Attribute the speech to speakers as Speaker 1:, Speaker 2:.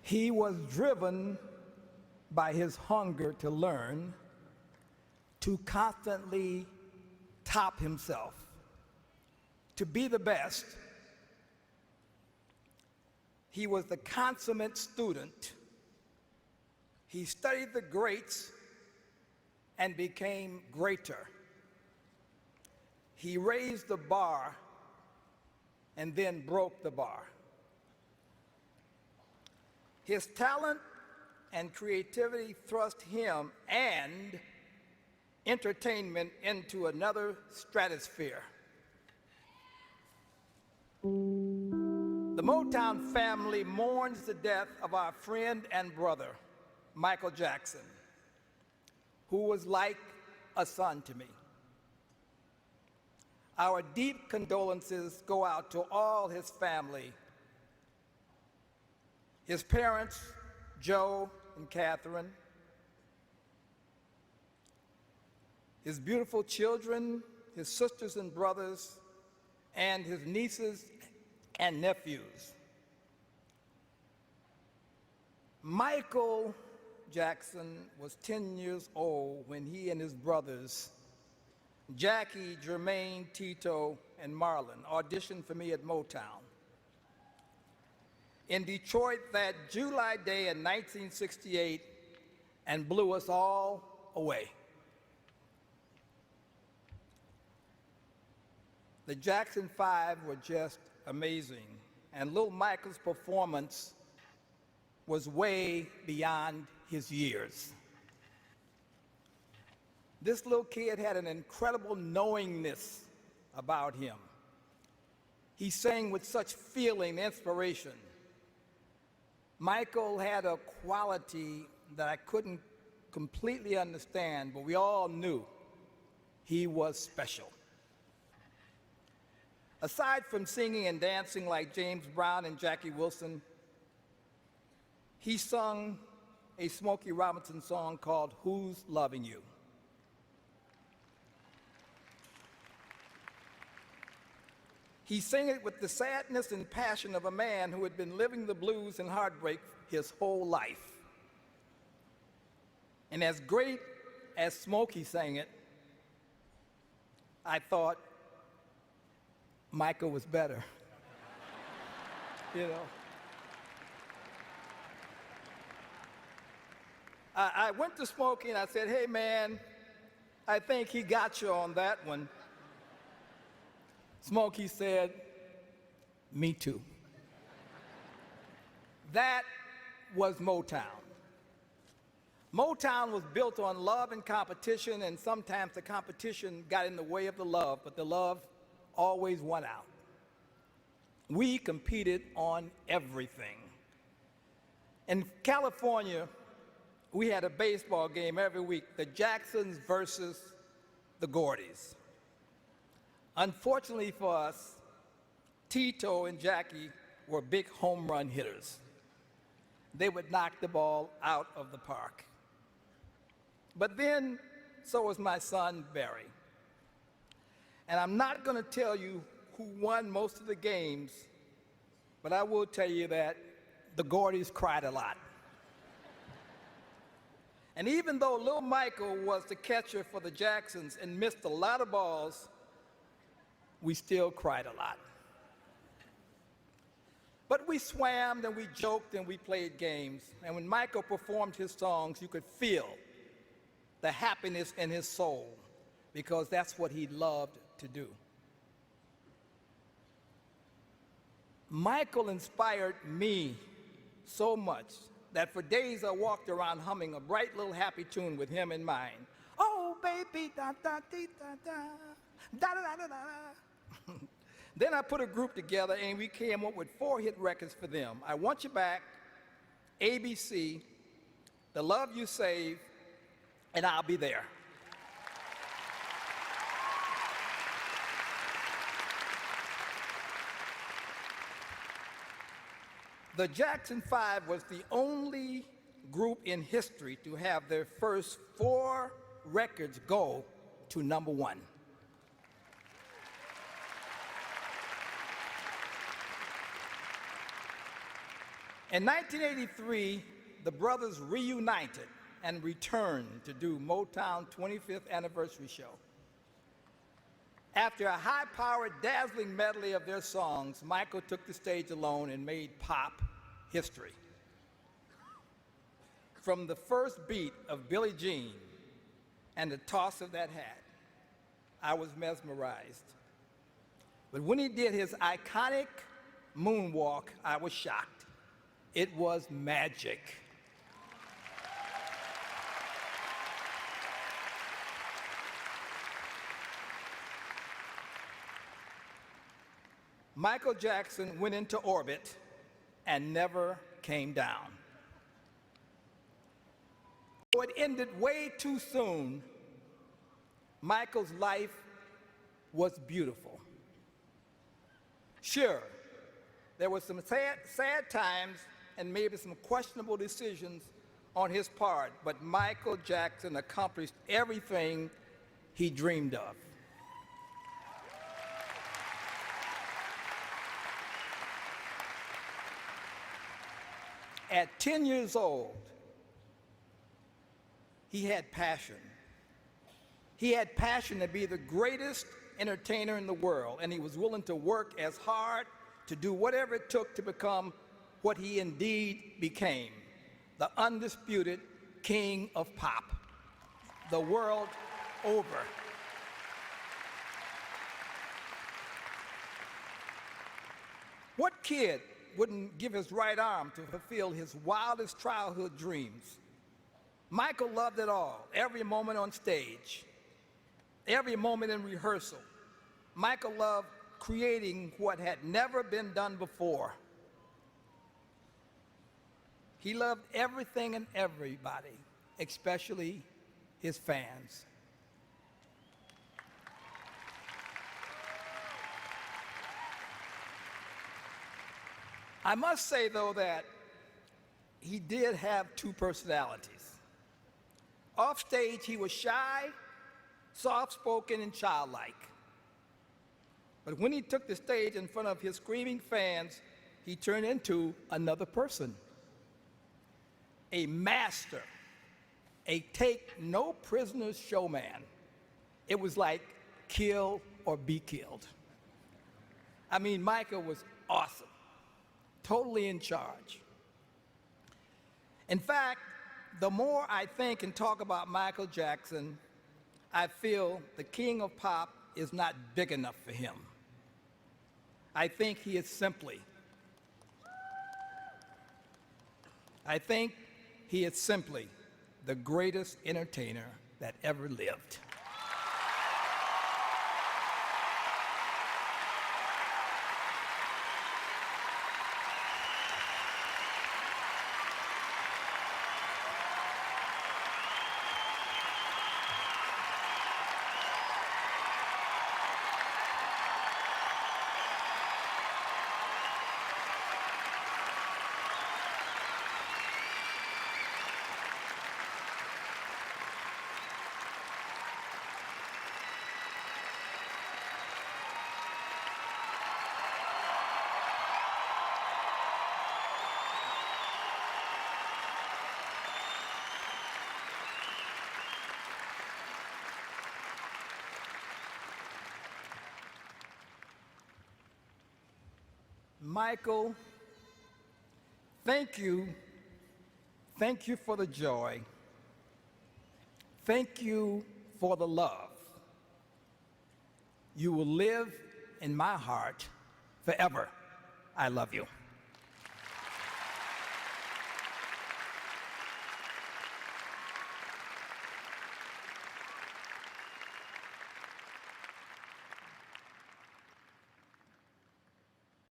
Speaker 1: He was driven by his hunger to learn, to constantly top himself, to be the best. He was the consummate student. He studied the greats and became greater. He raised the bar and then broke the bar. His talent and creativity thrust him and entertainment into another stratosphere. The Motown family mourns the death of our friend and brother, Michael Jackson, who was like a son to me. Our deep condolences go out to all his family, his parents, Joe and Katherine, his beautiful children, his sisters and brothers, and his nieces and nephews. Michael Jackson was 10 years old when he and his brothers, Jackie, Jermaine, Tito, and Marlon, auditioned for me at Motown. In Detroit that July day in 1968, and blew us all away. The Jackson 5 were just amazing, and little Michael's performance was way beyond his years. This little kid had an incredible knowingness about him. He sang with such feeling and inspiration. Michael had a quality that I couldn't completely understand, but we all knew he was special. Aside from singing and dancing like James Brown and Jackie Wilson, he sung a Smokey Robinson song called "Who's Loving You?" He sang it with the sadness and passion of a man who had been living the blues and heartbreak his whole life. And as great as Smokey sang it, I thought Michael was better. You know. I went to Smokey and I said, "Hey man, I think he got you on that one." Smokey said, "Me too." That was Motown. Motown was built on love and competition, and sometimes the competition got in the way of the love, but the love always won out. We competed on everything. In California, we had a baseball game every week, the Jacksons versus the Gordys. Unfortunately for us, Tito and Jackie were big home run hitters. They would knock the ball out of the park. But then, so was my son, Barry. And I'm not going to tell you who won most of the games, but I will tell you that the Gordys cried a lot. And even though little Michael was the catcher for the Jacksons and missed a lot of balls, we still cried a lot. But we swam and we joked and we played games. And when Michael performed his songs, you could feel the happiness in his soul, because that's what he loved to do. Michael inspired me so much that for days I walked around humming a bright little happy tune with him in mind. Oh, baby, da da dee da da, da da da da da. Then I put a group together and we came up with 4 hit records for them. I Want You Back, ABC, The Love You Save, and I'll Be There. The Jackson 5 was the only group in history to have their first 4 records go to #1. In 1983, the brothers reunited and returned to do Motown's 25th anniversary show. After a high-powered, dazzling medley of their songs, Michael took the stage alone and made pop history. From the first beat of Billie Jean and the toss of that hat, I was mesmerized. But when he did his iconic moonwalk, I was shocked. It was magic. Michael Jackson went into orbit and never came down. Though it ended way too soon, Michael's life was beautiful. Sure, there were some sad times and maybe some questionable decisions on his part, but Michael Jackson accomplished everything he dreamed of. At 10 years old, he had passion. He had passion to be the greatest entertainer in the world, and he was willing to work as hard to do whatever it took to become what he indeed became, the undisputed king of pop, the world over. What kid wouldn't give his right arm to fulfill his wildest childhood dreams? Michael loved it all, every moment on stage, every moment in rehearsal. Michael loved creating what had never been done before. He loved everything and everybody, especially his fans. I must say, though, that he did have two personalities. Off stage, he was shy, soft-spoken, and childlike. But when he took the stage in front of his screaming fans, he turned into another person. A master, a take-no-prisoners showman. It was like kill or be killed. I mean, Michael was awesome. Totally in charge. In fact, the more I think and talk about Michael Jackson, I feel the king of pop is not big enough for him. I think he is simply the greatest entertainer that ever lived. Michael, thank you. Thank you for the joy. Thank you for the love. You will live in my heart forever. I love you.